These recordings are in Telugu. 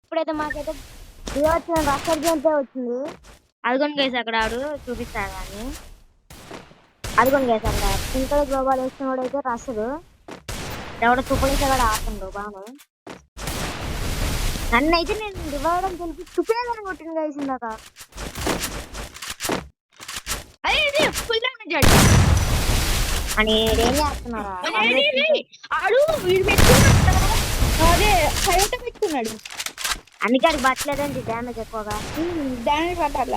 ఇప్పుడైతే మాకైతే వచ్చిన రస్టర్ గేమ్సే వచ్చింది. అదిగోని గైస్ అక్కడ ఆడు చూపిస్తా కానీ అదిగోని గైస్ అక్కడ పింకల్ గ్లోబల్ వేసుకున్నాడు అయితే రసలు ఎవడో తుప్పలేసి అక్కడ ఆడుతుండ్రు బాగా. నన్ను అయితే నేను రివైవడం తెలిసి తుప్పేదని కొట్టింది గైస్ ఇందాక. అదే అని ఏం చేస్తున్నారా ఆడు వీడు పెట్టుకున్నాడు. అదే హైట్ పెట్టుకున్నాడు అందుకే అది పట్టలేదండి డ్యామేజ్ ఎక్కువగా. డ్యామేజ్ పట్టాల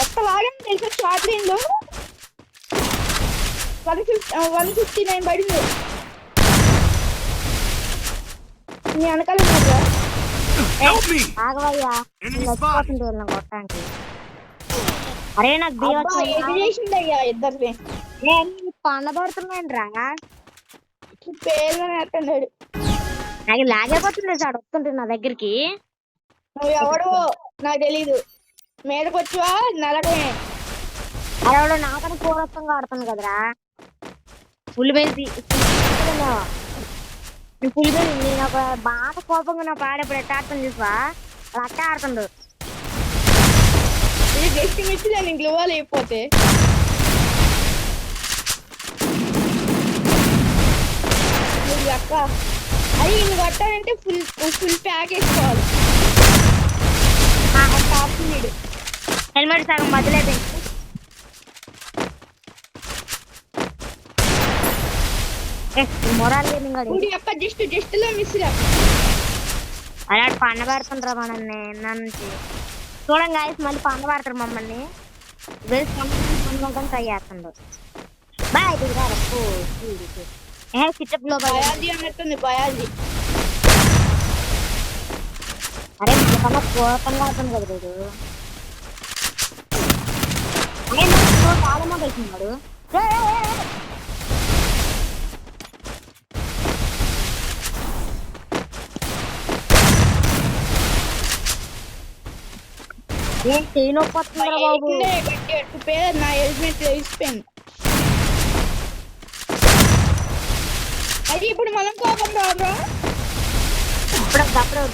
ఎక్క వాడని తెలుసా షార్ట్ రేంజ్ లో 159 పడింది. నీ వెనకాల ఆగవయ్యా చచ్చిపోతుంది వెళ్ళిన కొట్టడానికి. అరే నాకు చేసిందయ్యా ఇద్దరిని నేను పండబడుతున్నాను రా పేరు నేర్పన్నాడు. నాకు లాగైపోతుంది సార్ వస్తుంటే నా దగ్గరికి. నువ్వు ఎవడో నాకు తెలీదు మీదకి వచ్చావా నలగమే అరెవడో నాకని పూర్వత్వంగా ఆడుతాను కదరా. పులిబెల్లి పులిబెల్లి నేను ఒక బాగా కోపంగా నా పాడేప్పుడు ఎట్ట ఆడుతాను చూసా అలా అట్ట ఆడుతుండు. ఇది జస్ట్ మిస్ నేను గ్లోవాల్ అయిపోతే అక్క అది ఇన్ని కొట్టాలంటే ఫుల్ ప్యాక్ వేసుకోవాలి. హెల్మెట్ సగం మధ్యలేదు మొరాలి అక్క జస్ట్ లో మిస్ అలా పండ పడుతుండ్రా మనల్ని నుంచి చూడండి గాయస్. మళ్ళీ పండ పడతారు మమ్మల్ని ట్రై చేస్తుండ్రు. బాయ్ సిటప్ లో బయాలజీ అన్నట్టుంది బయాలజీ. అరే మనకన్నా కోపంగా అవుతుంది కదా వీడు. చాలా కలిసినాడు. ఏం చేయనొప్పుతుందిరా బాబు. పేరు నా హెల్మెట్ వేసిపోయింది. అది ఇప్పుడు మనం కోపం రావడం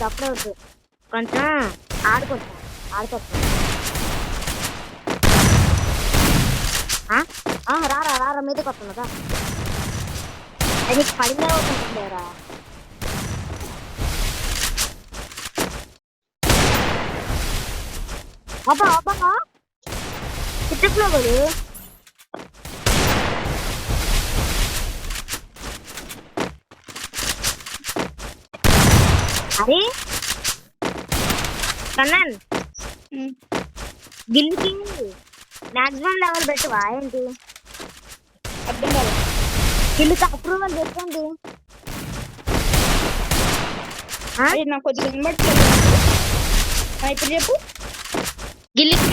అప్పుడవుద్దు కొంచెం ఆడుకోవచ్చు. రారా మీదకి వస్తుందా అది పడిందా అవుతుంటుందేరా. అబ్బా చిట్టప్లో కూడా అరే కన్నన్ గిల్లికి మాక్సిమం లెవెల్ పెట్టువా ఏంటి అర్థం కాదు. గిల్లికి అప్రూవల్ చెప్పండి. నాకు కొద్దిగా వినబడలేదు. ఇప్పుడు చెప్పు గిల్లికి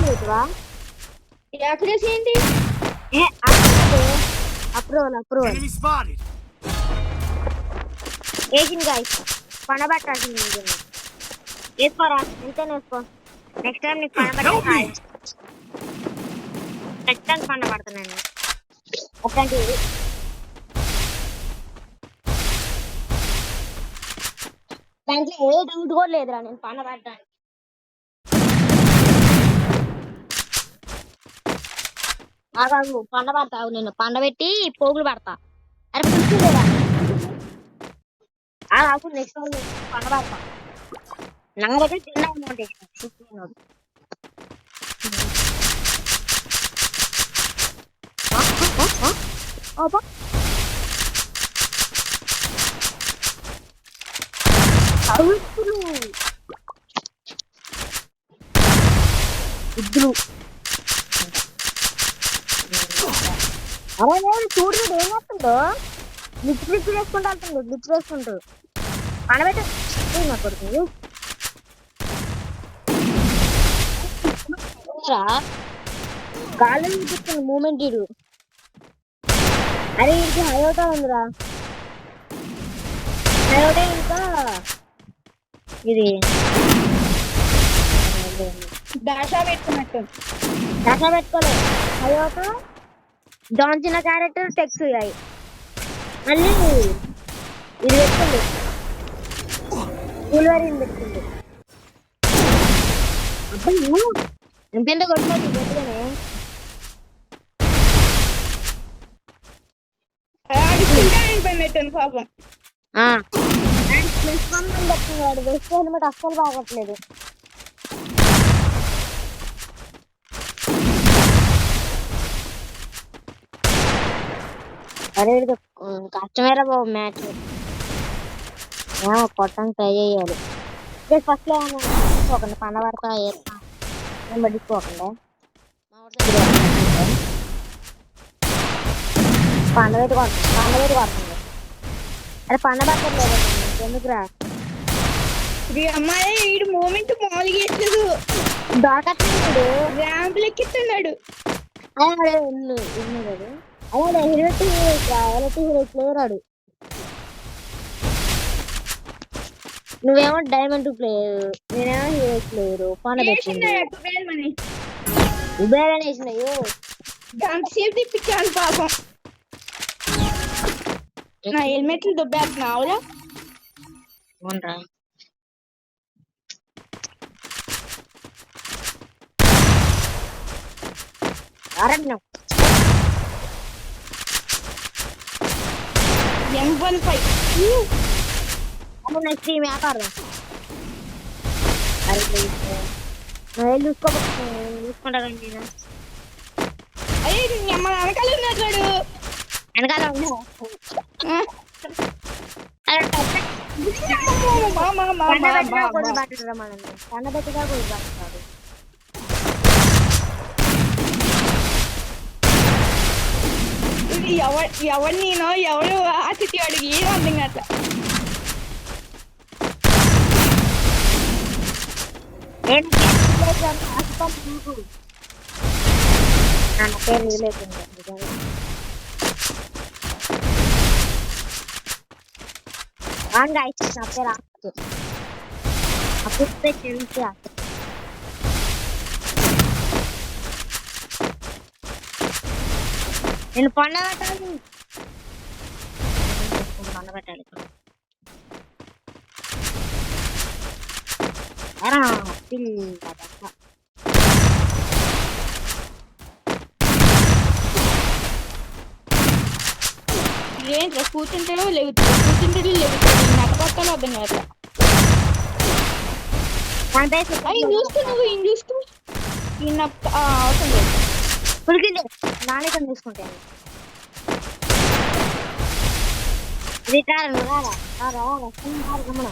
పెట్టువా యాక్యురసీ ఏంటి? అప్రూవల్ ఏజింగ్ గాయస్ పనబట్టాల్సింది వేసుకోరా ఎంతైనా వేసుకో. నెక్స్ట్ టైం నీకు పనబట్టి ఖచ్చితంగా పనబడుతున్నాను. ఒకటి దాంట్లో ఏ డౌట్ కూడా లేదురా నేను పనబడ్డానికి. ఆగాగు పండబడతావు నేను పండబెట్టి పోగులు పడతా. అరే పులుసు లేదా ఆకు నెక్స్ట్ పండబడతా. నంగబట్టి తిన్నా ఉంటే ఇద్దరు అరే చూడు ఏం చేస్తుందో లిప్స్ వేసుకుంటూ వెళ్తుండు. లిప్స్ వేసుకుంటూ పనబెట్ట నా కొడుకు గాలి చూపిస్తుంది మూమెంట్ ఇడు. అరే ఇది హయోటా ఉందిరా. హయోటా ఇంకా ఇది డాషా పెట్టుకోలేదు. హయోటా జాన్ చిన్న క్యారెక్టర్ టెక్స్ అయ్యాయి. మళ్ళీ ఇది పెట్టింది కూలర్ పెట్టింది అబ్బా ఇంకెంత కొట్టుకోండి గట్టిగానే పెట్టాను పాపం. వాడు వెస్ట్ హెల్మెట్ అస్సలు బాగట్లేదు అరే ఇది కష్టమేరా బాబు మ్యాచ్ కొట్టడానికి ట్రై చేయాలి ఫస్ట్ లో ఏమన్నా పండ పడతా ఏం పట్టించుకోకుండా పండ పెట్టి కొడుతుంది అరే పండ పట్టలేదు ఎందుకురా ఈ అమ్మాయి ఈ మూమెంట్ మామూలుగా ఎట్లేదు. దొరకట్లేదు ర్యాంపులు ఎక్కిస్తున్నాడు. అదే ప్లేయర్ నువ్వేమో డైమండ్ ప్లేయర్ నేనేమో హీరో ప్లేయర్ ఉబేరనేసినాయో గంట సేపు తిప్పించాను పాపం. నా హెల్మెట్లు దుబ్బేస్తున్నావురా. అవునరా M15 నెక్స్ట్ ఈ వ్యాపారం అరే చూసుకుంటారండి నేను అయ్యే మన వెనకాల ఉన్నాడు వెనకాల పట్టడం మనల్ని కన్నబెట్టుగా గొల్లు పడతాడు ఎవరు నేను ఎవరు ఆసక్తి అడిగి ఏం అర్థం కావట్లా. నా పేరు లేకుండా నా పేరు అప్పుడు తెలిసి నేను పండగ పెట్టాలి ఏంట్రా కూర్చుంటాడో లేగుతాడు నటపక్కలు అర్థం కాదు. చూస్తూ నువ్వు ఈయన చూస్తూ ఈయన అవసరం లేదు. పులికింది నాణ్యతను చూసుకుంటాను ఇది కారణం గమన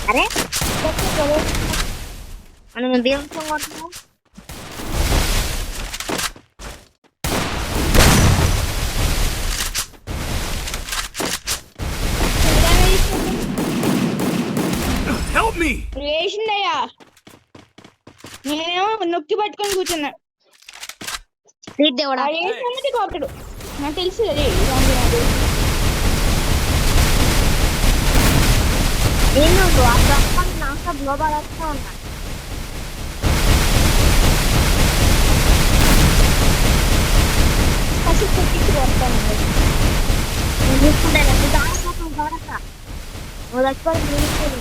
అరే మనం దేవుడు కొడుతున్నాం వేసిందయ్యా. నేనేమో నొక్కి పట్టుకొని కూర్చున్నా. కొట్టడు నాకు తెలుసు అదే గ్లోబల్ వస్తా ఉన్నా పసి కొట్టించి కొడతాను. చూసుకుంటా నువ్వు చచ్చిపోయి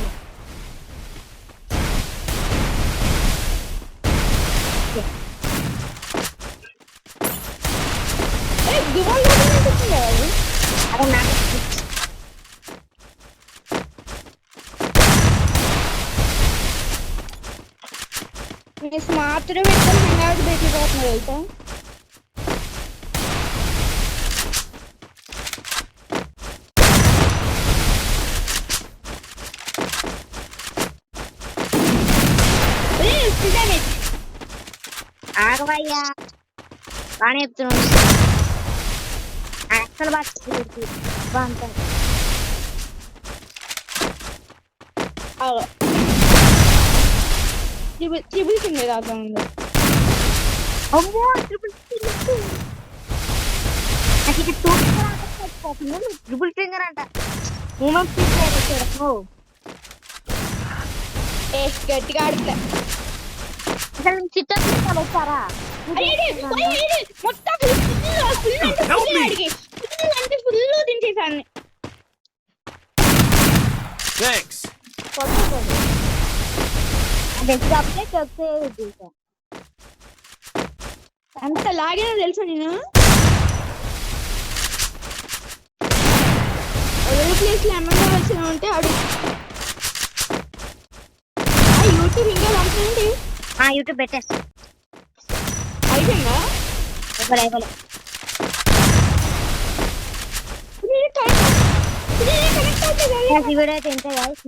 మాత్రమే పెట్టుకొని పెట్టిపోతున్నారు అయితే ఆగవయ్యా బాగానే చెప్తున్నాను అసలు బాగా ట్రిపుల్ కింద రాగా ఉంది. అమ్మో ట్రిపుల్ ట్రిపుల్ ఫింగర్ అంట గట్టిగా ఆడతా అసలు చిత్తం వచ్చారా మొత్తం ఫుల్ దించేసాను. Thanks. డెస్క్టాప్ చెప్తే అంత లాగినా తెలుసా నేను ఎవరి ప్లేస్ లో ఏమన్నా వచ్చినా ఉంటే అడుగు. యూట్యూబ్ ఇంకా పంపండి. యూట్యూబ్ పెట్టేస్తా అయిపోయిందా? అయిపోలే కనెక్ట్ అవుతుంది. ఈ వీడియో అయితే ఇంతే guys.